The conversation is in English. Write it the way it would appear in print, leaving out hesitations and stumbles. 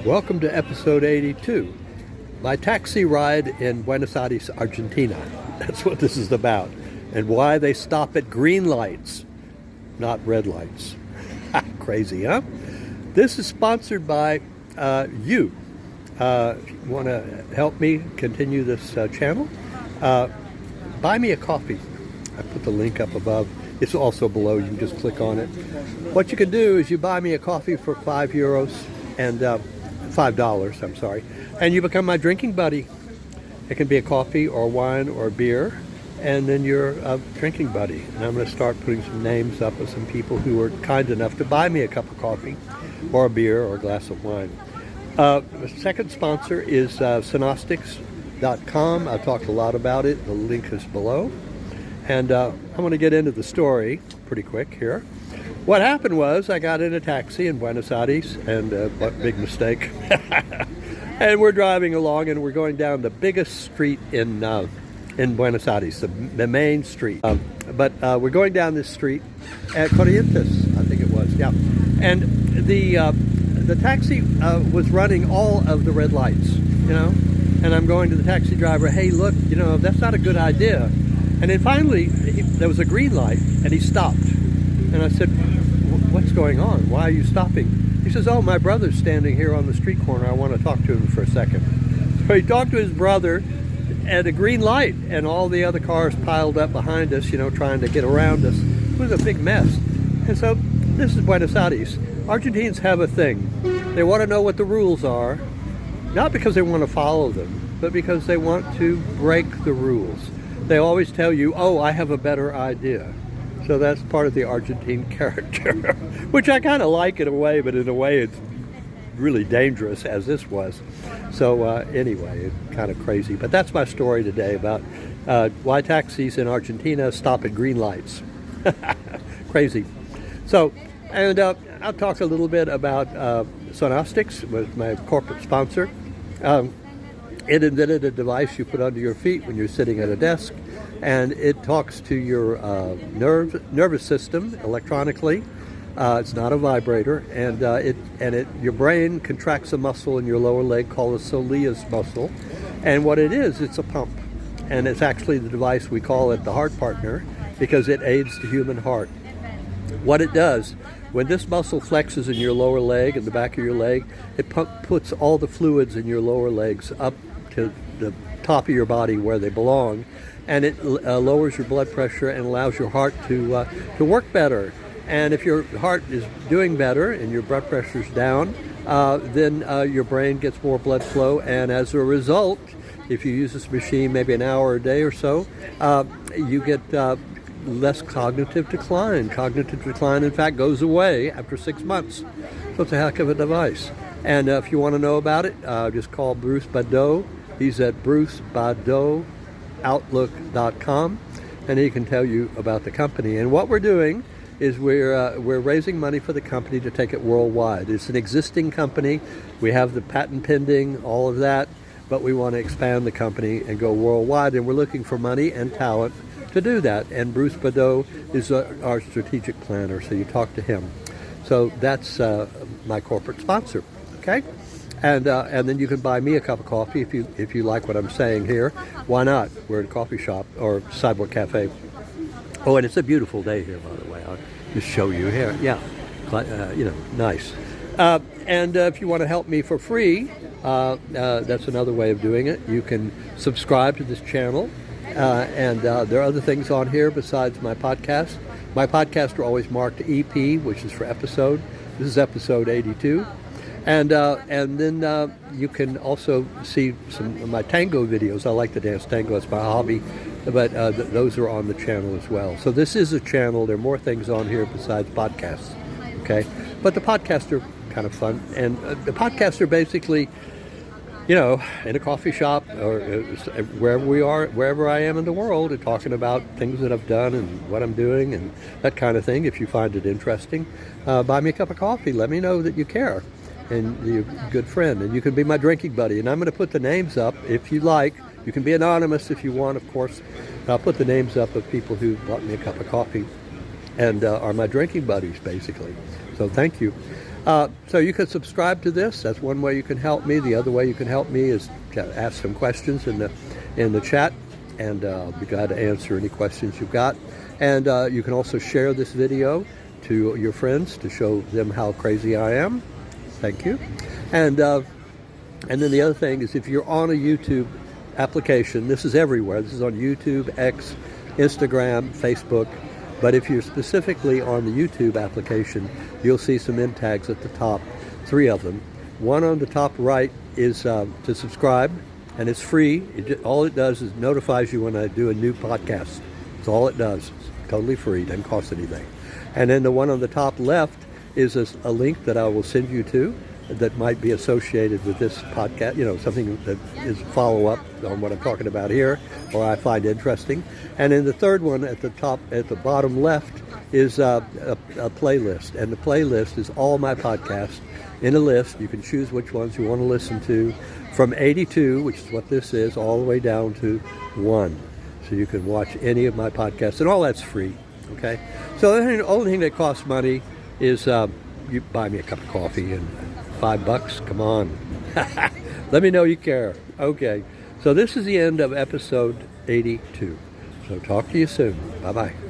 Welcome to episode 82. My taxi ride in Buenos Aires, Argentina. That's what this is about. And why they stop at green lights, not red lights. Crazy, huh? This is sponsored by you. If you want to help me continue this channel, buy me a coffee. I put the link up above. It's also below. You can just click on it. What you can do is you buy me a coffee for €5 and $5, I'm sorry, and you become my drinking buddy. It can be a coffee or wine or beer, and then you're a drinking buddy. And I'm going to start putting some names up of some people who were kind enough to buy me a cup of coffee or a beer or a glass of wine. The second sponsor is Synostics.com. I talked a lot about it. The link is below. And I'm going to get into the story pretty quick here. What happened was I got in a taxi in Buenos Aires, and what big mistake. And we're driving along, and we're going down the biggest street in Buenos Aires, the main street. But we're going down this street at Corrientes, I think it was, yeah. And the taxi was running all of the red lights, you know. And I'm going to the taxi driver, hey, look, you know, that's not a good idea. And then finally, there was a green light, and he stopped. And I said, what's going on? Why are you stopping? He says, oh, my brother's standing here on the street corner. I want to talk to him for a second. So he talked to his brother at a green light, and all the other cars piled up behind us, you know, trying to get around us. It was a big mess. And so this is Buenos Aires. Argentines have a thing. They want to know what the rules are, not because they want to follow them, but because they want to break the rules. They always tell you, oh, I have a better idea. So that's part of the Argentine character, which I kind of like in a way, but in a way it's really dangerous, as this was. So anyway, it's kind of crazy. But that's my story today about why taxis in Argentina stop at green lights. Crazy. So, and I'll talk a little bit about Synostics, was my corporate sponsor. It invented a device you put under your feet when you're sitting at a desk, and it talks to your nervous system electronically. It's not a vibrator, and your brain contracts a muscle in your lower leg called the soleus muscle, and what it is, it's a pump, and it's actually the device we call it the heart partner because it aids the human heart. What it does, when this muscle flexes in your lower leg and the back of your leg, it puts all the fluids in your lower legs up to the top of your body where they belong, and it lowers your blood pressure and allows your heart to work better. And if your heart is doing better and your blood pressure's down, then your brain gets more blood flow, and as a result, if you use this machine maybe an hour a day or so, you get less cognitive decline. Cognitive decline, in fact, goes away after 6 months. So it's a heck of a device. And if you want to know about it, just call Bruce Badeau. He's at brucebadeauoutlook.com, and he can tell you about the company. And what we're doing is we're raising money for the company to take it worldwide. It's an existing company. We have the patent pending, all of that, but we want to expand the company and go worldwide, and we're looking for money and talent to do that. And Bruce Badeau is our strategic planner, so you talk to him. So that's my corporate sponsor, okay? And then you can buy me a cup of coffee if you like what I'm saying here. Why not? We're in a coffee shop or Sidewalk Cafe. Oh, and it's a beautiful day here, by the way. I'll just show you here. Yeah, you know, nice. And if you want to help me for free, that's another way of doing it. You can subscribe to this channel. And there are other things on here besides my podcast. My podcasts are always marked EP, which is for episode. This is episode 82. And then you can also see some of my tango videos. I like to dance tango. It's my hobby. But those are on the channel as well. So this is a channel. There are more things on here besides podcasts. Okay? But the podcasts are kind of fun. And the podcasts are basically, you know, in a coffee shop or wherever I am in the world, and talking about things that I've done and what I'm doing and that kind of thing. If you find it interesting, buy me a cup of coffee. Let me know that you care. And you're a good friend, and you can be my drinking buddy. And I'm going to put the names up if you like. You can be anonymous if you want, of course. I'll put the names up of people who bought me a cup of coffee and are my drinking buddies, basically. So thank you. So you can subscribe to this. That's one way you can help me. The other way you can help me is to ask some questions in the chat, and I'll be glad to answer any questions you've got. And you can also share this video to your friends to show them how crazy I am. Thank you. And then the other thing is, if you're on a YouTube application, this is everywhere. This is on YouTube, X, Instagram, Facebook. But if you're specifically on the YouTube application, you'll see some end tags at the top, 3 of them. One on the top right is to subscribe, and it's free. All it does is notifies you when I do a new podcast. That's all it does. It's totally free, doesn't cost anything. And then the one on the top left is a link that I will send you to that might be associated with this podcast, something that is follow-up on what I'm talking about here, or I find interesting. And then the third one at the bottom left is a playlist. And the playlist is all my podcasts in a list. You can choose which ones you want to listen to, from 82, which is what this is, all the way down to 1. So you can watch any of my podcasts, and all that's free, okay? So the only thing that costs money is you buy me a cup of coffee, and $5, come on. Let me know you care. Okay, so this is the end of episode 82. So talk to you soon. Bye-bye.